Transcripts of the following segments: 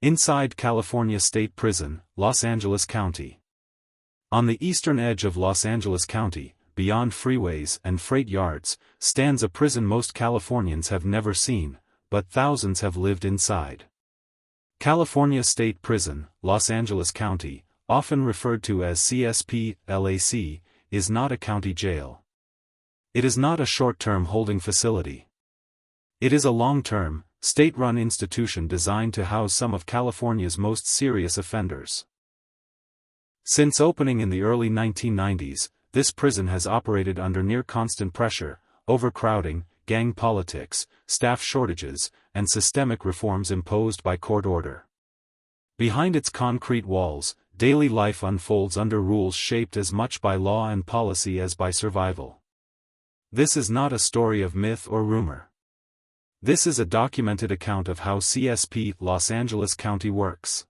Inside California State Prison, Los Angeles County. On the eastern edge of Los Angeles County, beyond freeways and freight yards, stands a prison most Californians have never seen, but thousands have lived inside. California State Prison, Los Angeles County, often referred to as CSP-LAC, is not a county jail. It is not a short-term holding facility. It is a long-term, state-run institution designed to house some of California's most serious offenders. Since opening in the early 1990s, this prison has operated under near-constant pressure, overcrowding, gang politics, staff shortages, and systemic reforms imposed by court order. Behind its concrete walls, daily life unfolds under rules shaped as much by law and policy as by survival. This is not a story of myth or rumor. This is a documented account of how CSP Los Angeles County works.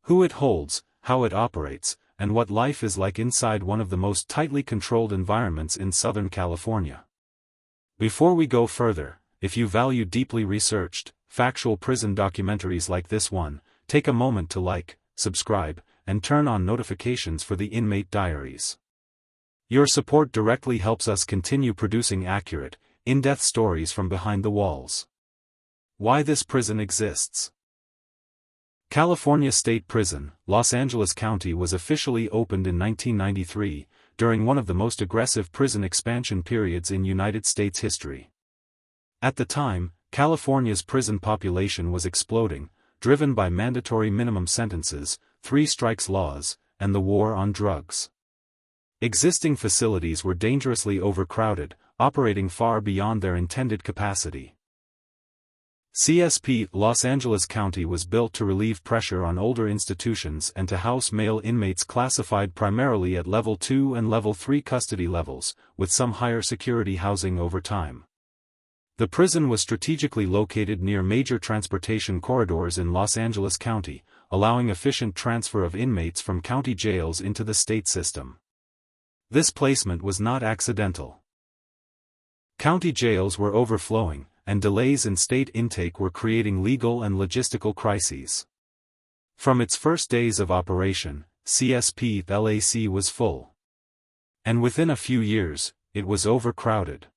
Who it holds, how it operates, and what life is like inside one of the most tightly controlled environments in Southern California. Before we go further, if you value deeply researched, factual prison documentaries like this one, take a moment to like, subscribe, and turn on notifications for the Inmate Diaries. Your support directly helps us continue producing accurate, in-depth stories from behind the walls. Why this prison exists. California State Prison, Los Angeles County was officially opened in 1993, during one of the most aggressive prison expansion periods in United States history. At the time, California's prison population was exploding, driven by mandatory minimum sentences, three-strikes laws, and the war on drugs. Existing facilities were dangerously overcrowded, operating far beyond their intended capacity. CSP Los Angeles County was built to relieve pressure on older institutions and to house male inmates classified primarily at Level 2 and Level 3 custody levels, with some higher security housing over time. The prison was strategically located near major transportation corridors in Los Angeles County, allowing efficient transfer of inmates from county jails into the state system. This placement was not accidental. County jails were overflowing, and delays in state intake were creating legal and logistical crises. From its first days of operation, CSP-LAC was full. And within a few years, it was overcrowded.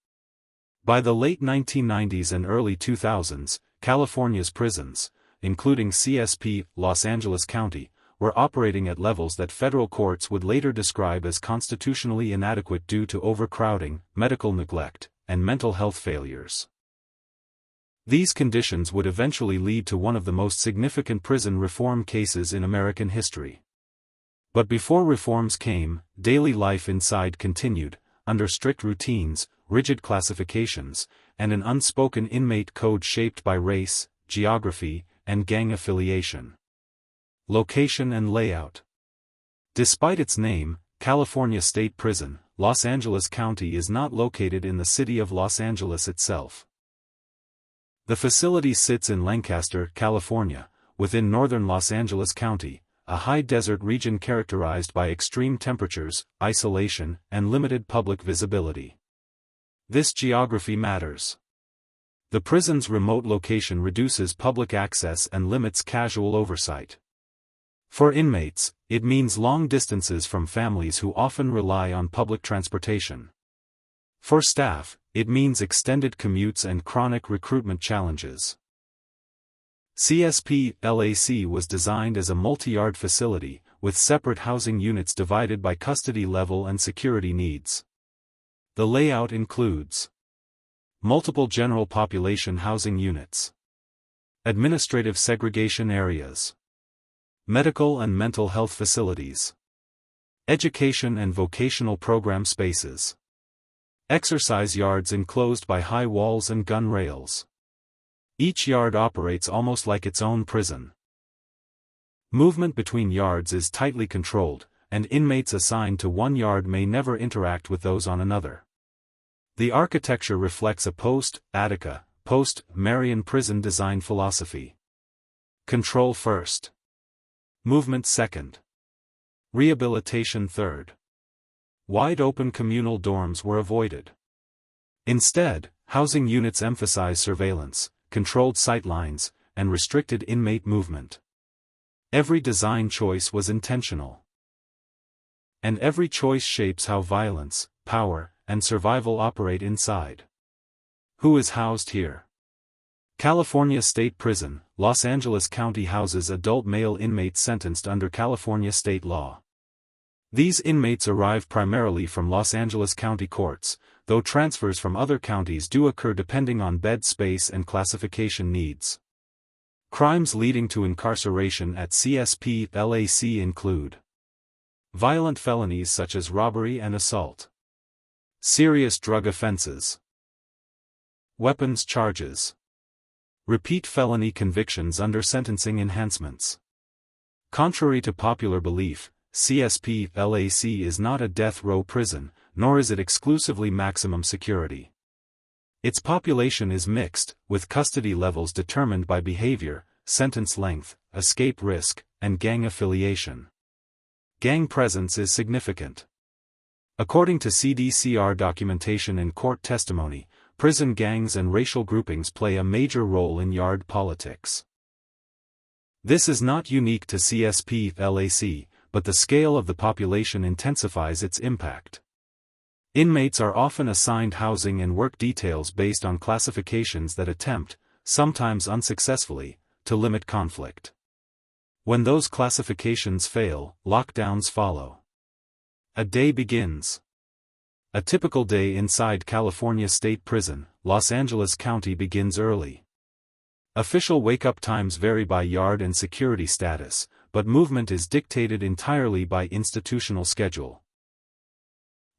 By the late 1990s and early 2000s, California's prisons, including CSP Los Angeles County, were operating at levels that federal courts would later describe as constitutionally inadequate due to overcrowding, medical neglect, and mental health failures. These conditions would eventually lead to one of the most significant prison reform cases in American history. But before reforms came, daily life inside continued, under strict routines, rigid classifications, and an unspoken inmate code shaped by race, geography, and gang affiliation. Location and layout. Despite its name, California State Prison, Los Angeles County is not located in the city of Los Angeles itself. The facility sits in Lancaster, California, within northern Los Angeles County, a high desert region characterized by extreme temperatures, isolation, and limited public visibility. This geography matters. The prison's remote location reduces public access and limits casual oversight. For inmates, it means long distances from families who often rely on public transportation. For staff, it means extended commutes and chronic recruitment challenges. CSP-LAC was designed as a multi-yard facility, with separate housing units divided by custody level and security needs. The layout includes multiple general population housing units, administrative segregation areas, medical and mental health facilities, education and vocational program spaces, exercise yards enclosed by high walls and gun rails. Each yard operates almost like its own prison. Movement between yards is tightly controlled, and inmates assigned to one yard may never interact with those on another. The architecture reflects a post-Attica, post-Marian prison design philosophy. Control first. Movement second. Rehabilitation third. Wide-open communal dorms were avoided. Instead, housing units emphasize surveillance, controlled sightlines, and restricted inmate movement. Every design choice was intentional. And every choice shapes how violence, power, and survival operate inside. Who is housed here? California State Prison, Los Angeles County houses adult male inmates sentenced under California state law. These inmates arrive primarily from Los Angeles County courts, though transfers from other counties do occur depending on bed space and classification needs. Crimes leading to incarceration at CSP-LAC include violent felonies such as robbery and assault, serious drug offenses, weapons charges, repeat felony convictions under sentencing enhancements. Contrary to popular belief, CSP-LAC is not a death row prison, nor is it exclusively maximum security. Its population is mixed, with custody levels determined by behavior, sentence length, escape risk, and gang affiliation. Gang presence is significant. According to CDCR documentation and court testimony, prison gangs and racial groupings play a major role in yard politics. This is not unique to CSP-LAC, but the scale of the population intensifies its impact. Inmates are often assigned housing and work details based on classifications that attempt, sometimes unsuccessfully, to limit conflict. When those classifications fail, lockdowns follow. A day begins. A typical day inside California State Prison, Los Angeles County begins early. Official wake-up times vary by yard and security status, but movement is dictated entirely by institutional schedule.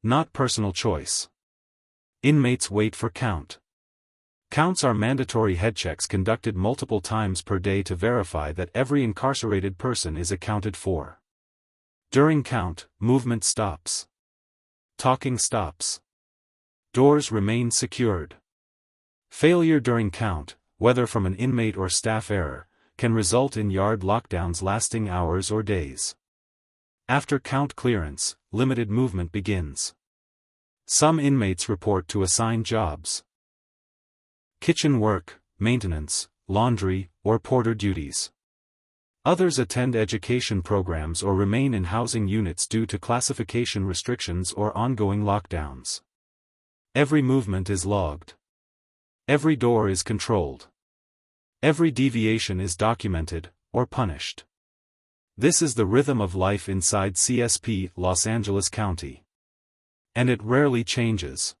Not personal choice. Inmates wait for count. Counts are mandatory head checks conducted multiple times per day to verify that every incarcerated person is accounted for. During count, movement stops. Talking stops. Doors remain secured. Failure during count, whether from an inmate or staff error, can result in yard lockdowns lasting hours or days. After count clearance, limited movement begins. Some inmates report to assigned jobs: kitchen work, maintenance, laundry, or porter duties. Others attend education programs or remain in housing units due to classification restrictions or ongoing lockdowns. Every movement is logged. Every door is controlled. Every deviation is documented, or punished. This is the rhythm of life inside CSP, Los Angeles County. And it rarely changes.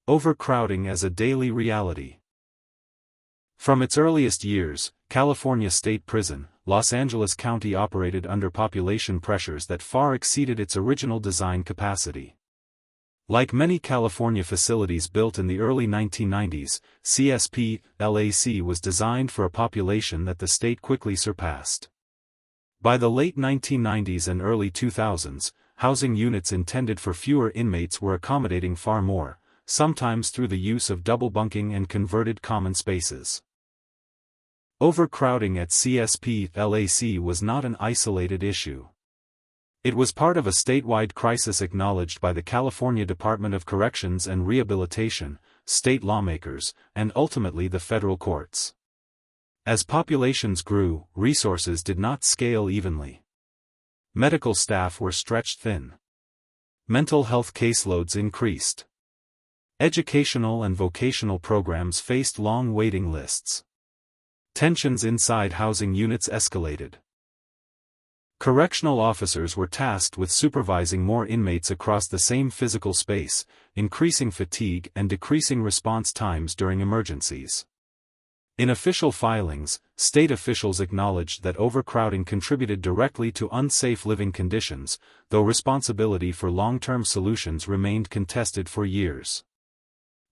Overcrowding as a daily reality. From its earliest years, California State Prison, Los Angeles County operated under population pressures that far exceeded its original design capacity. Like many California facilities built in the early 1990s, CSP-LAC was designed for a population that the state quickly surpassed. By the late 1990s and early 2000s, housing units intended for fewer inmates were accommodating far more, sometimes through the use of double bunking and converted common spaces. Overcrowding at CSP-LAC was not an isolated issue. It was part of a statewide crisis acknowledged by the California Department of Corrections and Rehabilitation, state lawmakers, and ultimately the federal courts. As populations grew, resources did not scale evenly. Medical staff were stretched thin. Mental health caseloads increased. Educational and vocational programs faced long waiting lists. Tensions inside housing units escalated. Correctional officers were tasked with supervising more inmates across the same physical space, increasing fatigue and decreasing response times during emergencies. In official filings, state officials acknowledged that overcrowding contributed directly to unsafe living conditions, though responsibility for long-term solutions remained contested for years.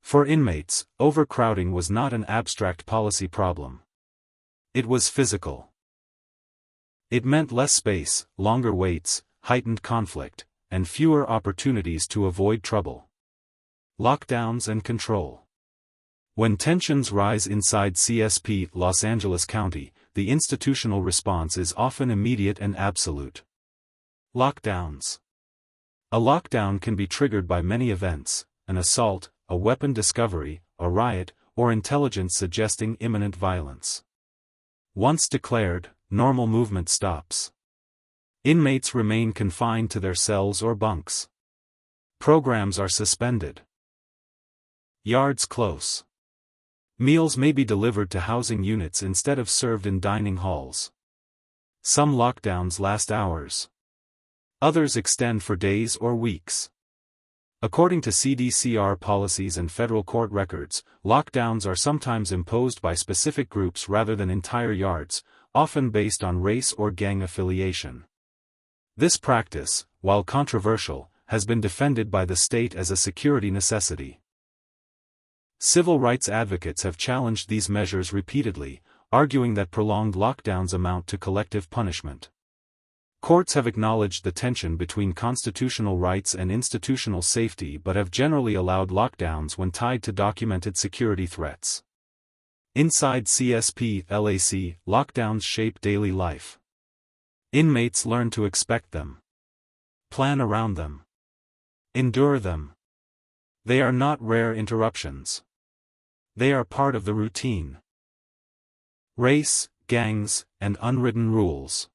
For inmates, overcrowding was not an abstract policy problem. It was physical. It meant less space, longer waits, heightened conflict, and fewer opportunities to avoid trouble. Lockdowns and control. When tensions rise inside CSP, Los Angeles County, the institutional response is often immediate and absolute. Lockdowns. A lockdown can be triggered by many events: an assault, a weapon discovery, a riot, or intelligence suggesting imminent violence. Once declared, normal movement stops. Inmates remain confined to their cells or bunks. Programs are suspended. Yards close. Meals may be delivered to housing units instead of served in dining halls. Some lockdowns last hours. Others extend for days or weeks. According to CDCR policies and federal court records, lockdowns are sometimes imposed by specific groups rather than entire yards, often based on race or gang affiliation. This practice, while controversial, has been defended by the state as a security necessity. Civil rights advocates have challenged these measures repeatedly, arguing that prolonged lockdowns amount to collective punishment. Courts have acknowledged the tension between constitutional rights and institutional safety but have generally allowed lockdowns when tied to documented security threats. Inside CSP/LAC, lockdowns shape daily life. Inmates learn to expect them, plan around them, endure them. They are not rare interruptions. They are part of the routine. Race, gangs, and unwritten rules.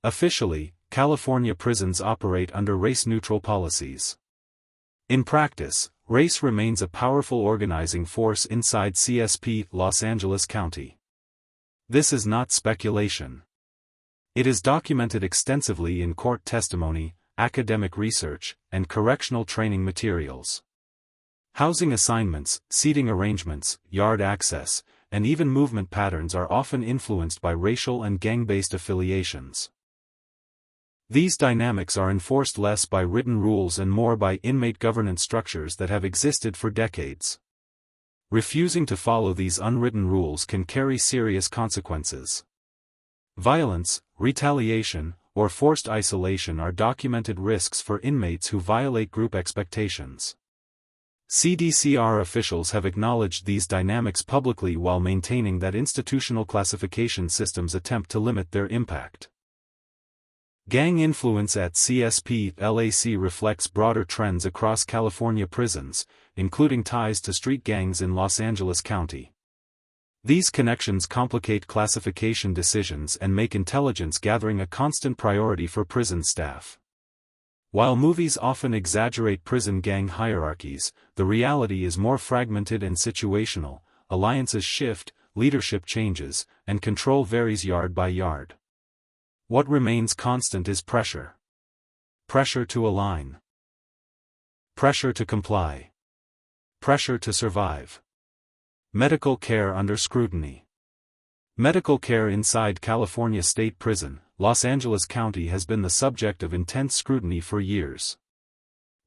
Officially, California prisons operate under race-neutral policies. In practice, race remains a powerful organizing force inside CSP, Los Angeles County. This is not speculation. It is documented extensively in court testimony, academic research, and correctional training materials. Housing assignments, seating arrangements, yard access, and even movement patterns are often influenced by racial and gang-based affiliations. These dynamics are enforced less by written rules and more by inmate governance structures that have existed for decades. Refusing to follow these unwritten rules can carry serious consequences. Violence, retaliation, or forced isolation are documented risks for inmates who violate group expectations. CDCR officials have acknowledged these dynamics publicly while maintaining that institutional classification systems attempt to limit their impact. Gang influence at CSP/LAC reflects broader trends across California prisons, including ties to street gangs in Los Angeles County. These connections complicate classification decisions and make intelligence gathering a constant priority for prison staff. While movies often exaggerate prison gang hierarchies, the reality is more fragmented and situational. Alliances shift, leadership changes, and control varies yard by yard. What remains constant is pressure. Pressure to align. Pressure to comply. Pressure to survive. Medical care under scrutiny. Medical care inside California State Prison, Los Angeles County has been the subject of intense scrutiny for years.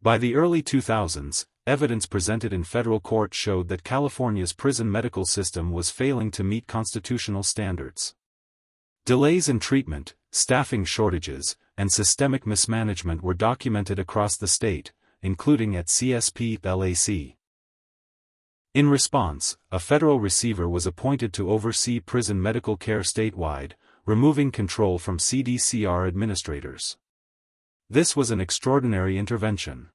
By the early 2000s, evidence presented in federal court showed that California's prison medical system was failing to meet constitutional standards. Delays in treatment, staffing shortages, and systemic mismanagement were documented across the state, including at CSP/LAC. In response, a federal receiver was appointed to oversee prison medical care statewide, removing control from CDCR administrators. This was an extraordinary intervention.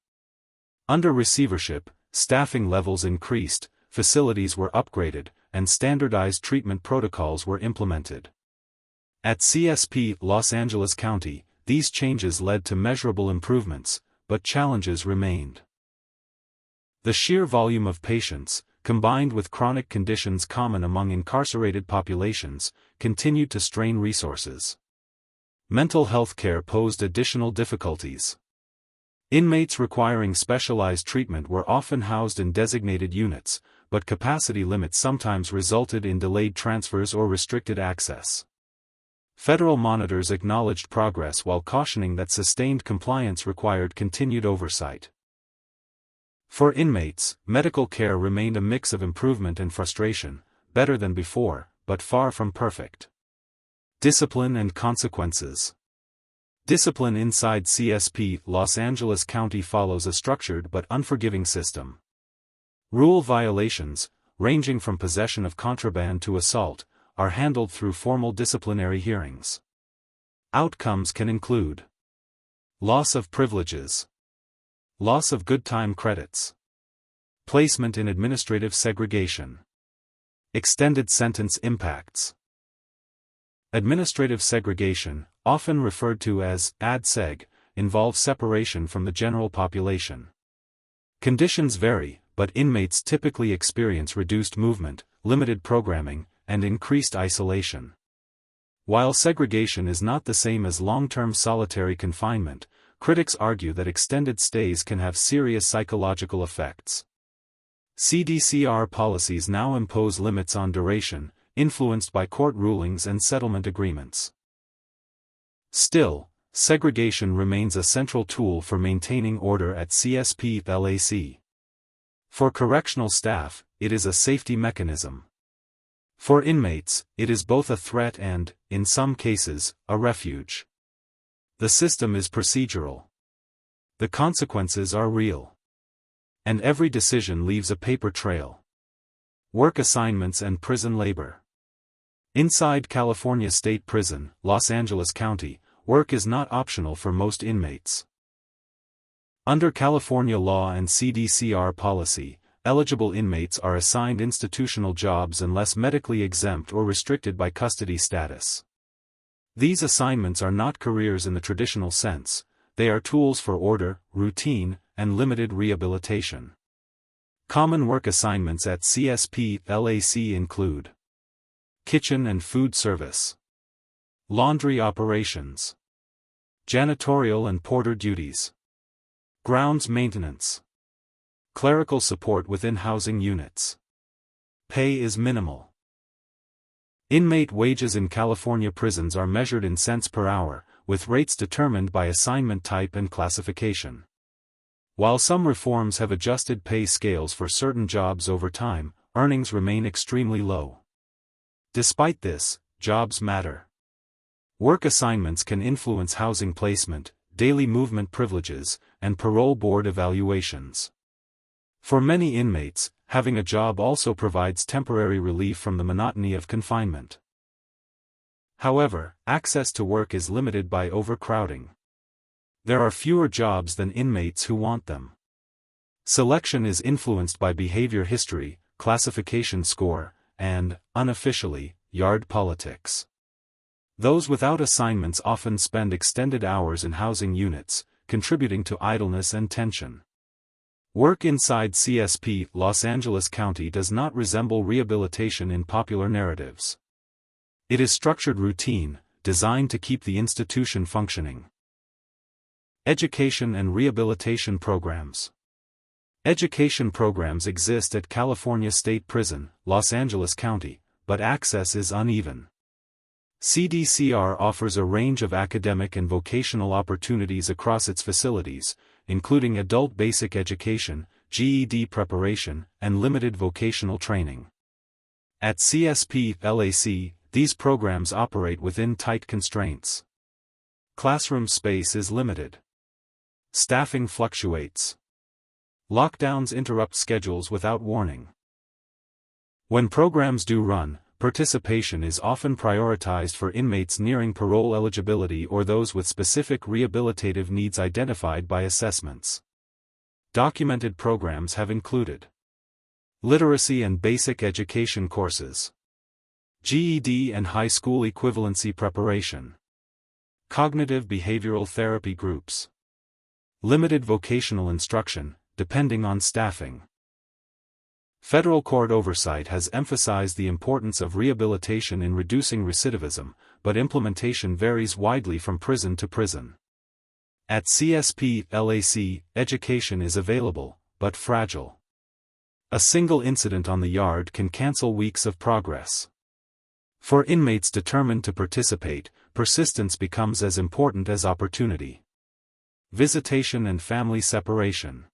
Under receivership, staffing levels increased, facilities were upgraded, and standardized treatment protocols were implemented. At CSP, Los Angeles County, these changes led to measurable improvements, but challenges remained. The sheer volume of patients, combined with chronic conditions common among incarcerated populations, continued to strain resources. Mental health care posed additional difficulties. Inmates requiring specialized treatment were often housed in designated units, but capacity limits sometimes resulted in delayed transfers or restricted access. Federal monitors acknowledged progress while cautioning that sustained compliance required continued oversight. For inmates, medical care remained a mix of improvement and frustration, better than before, but far from perfect. Discipline and consequences. Discipline inside CSP, Los Angeles County follows a structured but unforgiving system. Rule violations, ranging from possession of contraband to assault, are handled through formal disciplinary hearings. Outcomes can include loss of privileges, loss of good time credits, placement in administrative segregation, extended sentence impacts. Administrative segregation, often referred to as ad-seg, involves separation from the general population. Conditions vary, but inmates typically experience reduced movement, limited programming, and increased isolation. While segregation is not the same as long-term solitary confinement, critics argue that extended stays can have serious psychological effects. CDCR policies now impose limits on duration, influenced by court rulings and settlement agreements. Still, segregation remains a central tool for maintaining order at CSP-LAC. For correctional staff, it is a safety mechanism. For inmates, it is both a threat and, in some cases, a refuge. The system is procedural. The consequences are real. And every decision leaves a paper trail. Work assignments and prison labor. Inside California State Prison, Los Angeles County, work is not optional for most inmates. Under California law and CDCR policy, eligible inmates are assigned institutional jobs unless medically exempt or restricted by custody status. These assignments are not careers in the traditional sense, they are tools for order, routine, and limited rehabilitation. Common work assignments at CSP-LAC include kitchen and food service, laundry operations, janitorial and porter duties, grounds maintenance, clerical support within housing units. Pay is minimal. Inmate wages in California prisons are measured in cents per hour, with rates determined by assignment type and classification. While some reforms have adjusted pay scales for certain jobs over time, earnings remain extremely low. Despite this, jobs matter. Work assignments can influence housing placement, daily movement privileges, and parole board evaluations. For many inmates, having a job also provides temporary relief from the monotony of confinement. However, access to work is limited by overcrowding. There are fewer jobs than inmates who want them. Selection is influenced by behavior history, classification score, and, unofficially, yard politics. Those without assignments often spend extended hours in housing units, contributing to idleness and tension. Work inside CSP Los Angeles County does not resemble rehabilitation in popular narratives. It is structured routine, designed to keep the institution functioning. Education and rehabilitation programs. Education programs exist at California State Prison, Los Angeles County, but access is uneven. CDCR offers a range of academic and vocational opportunities across its facilities, including adult basic education, GED preparation, and limited vocational training. At CSP-LAC, these programs operate within tight constraints. Classroom space is limited. Staffing fluctuates. Lockdowns interrupt schedules without warning. When programs do run, participation is often prioritized for inmates nearing parole eligibility or those with specific rehabilitative needs identified by assessments. Documented programs have included literacy and basic education courses, GED and high school equivalency preparation, cognitive behavioral therapy groups, limited vocational instruction, depending on staffing. Federal court oversight has emphasized the importance of rehabilitation in reducing recidivism, but implementation varies widely from prison to prison. At CSP-LAC, education is available, but fragile. A single incident on the yard can cancel weeks of progress. For inmates determined to participate, persistence becomes as important as opportunity. Visitation and family separation.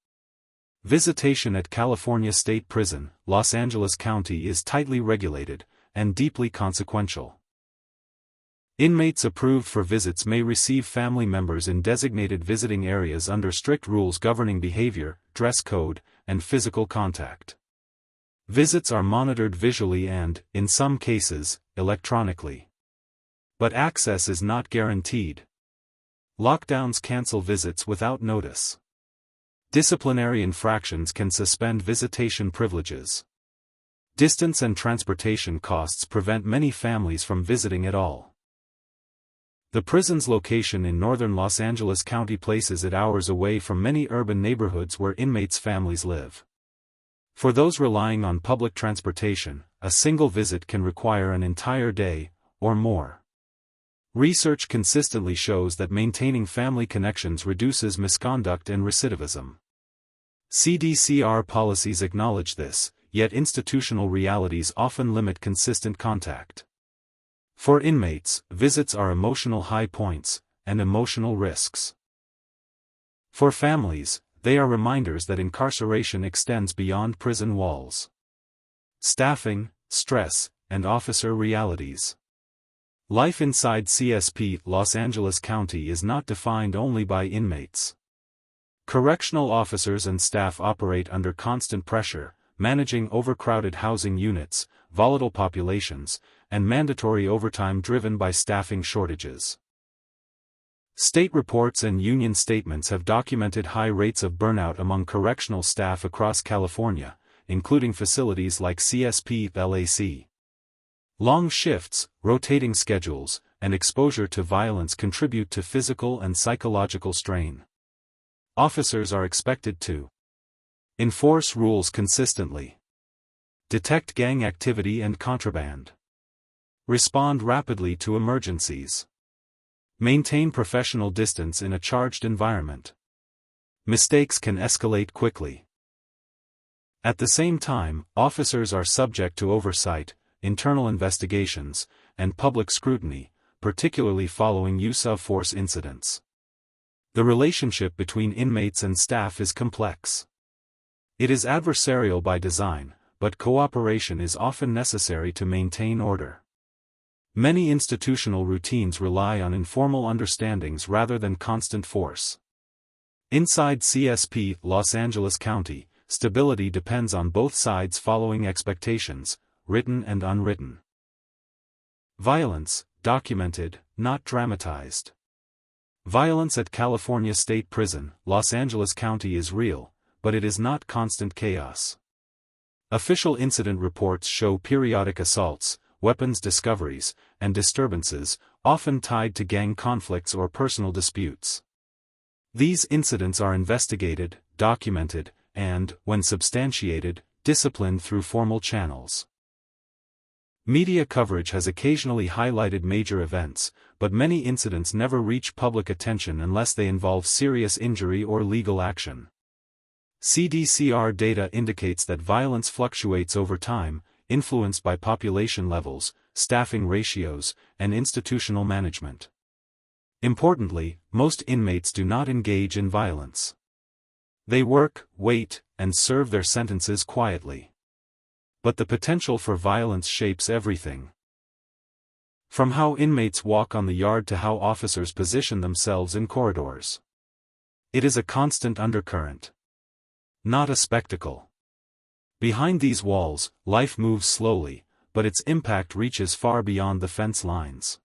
Visitation at California State Prison, Los Angeles County is tightly regulated, and deeply consequential. Inmates approved for visits may receive family members in designated visiting areas under strict rules governing behavior, dress code, and physical contact. Visits are monitored visually and, in some cases, electronically. But access is not guaranteed. Lockdowns cancel visits without notice. Disciplinary infractions can suspend visitation privileges. Distance and transportation costs prevent many families from visiting at all. The prison's location in northern Los Angeles County places it hours away from many urban neighborhoods where inmates' families live. For those relying on public transportation, a single visit can require an entire day, or more. Research consistently shows that maintaining family connections reduces misconduct and recidivism. CDCR policies acknowledge this, yet institutional realities often limit consistent contact. For inmates, visits are emotional high points, and emotional risks. For families, they are reminders that incarceration extends beyond prison walls. Staffing, stress, and officer realities. Life inside CSP Los Angeles County is not defined only by inmates. Correctional officers and staff operate under constant pressure, managing overcrowded housing units, volatile populations, and mandatory overtime driven by staffing shortages. State reports and union statements have documented high rates of burnout among correctional staff across California, including facilities like CSP LAC. Long shifts, rotating schedules, and exposure to violence contribute to physical and psychological strain. Officers are expected to enforce rules consistently, detect gang activity and contraband, respond rapidly to emergencies, maintain professional distance in a charged environment. Mistakes can escalate quickly. At the same time, officers are subject to oversight, internal investigations, and public scrutiny, particularly following use-of-force incidents. The relationship between inmates and staff is complex. It is adversarial by design, but cooperation is often necessary to maintain order. Many institutional routines rely on informal understandings rather than constant force. Inside CSP Los Angeles County, stability depends on both sides following expectations, written and unwritten. Violence, documented, not dramatized. Violence at California State Prison, Los Angeles County is real, but it is not constant chaos. Official incident reports show periodic assaults, weapons discoveries, and disturbances, often tied to gang conflicts or personal disputes. These incidents are investigated, documented, and, when substantiated, disciplined through formal channels. Media coverage has occasionally highlighted major events, but many incidents never reach public attention unless they involve serious injury or legal action. CDCR data indicates that violence fluctuates over time, influenced by population levels, staffing ratios, and institutional management. Importantly, most inmates do not engage in violence. They work, wait, and serve their sentences quietly. But the potential for violence shapes everything. From how inmates walk on the yard to how officers position themselves in corridors. It is a constant undercurrent. Not a spectacle. Behind these walls, life moves slowly, but its impact reaches far beyond the fence lines.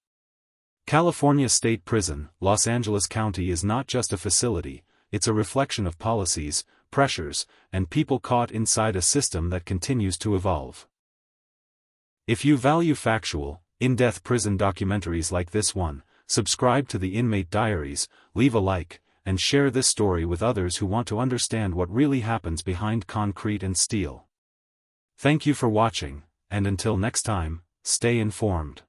California State Prison, Los Angeles County is not just a facility, it's a reflection of policies, pressures, and people caught inside a system that continues to evolve. If you value factual, in-depth prison documentaries like this one, subscribe to the Inmate Diaries, leave a like, and share this story with others who want to understand what really happens behind concrete and steel. Thank you for watching, and until next time, stay informed.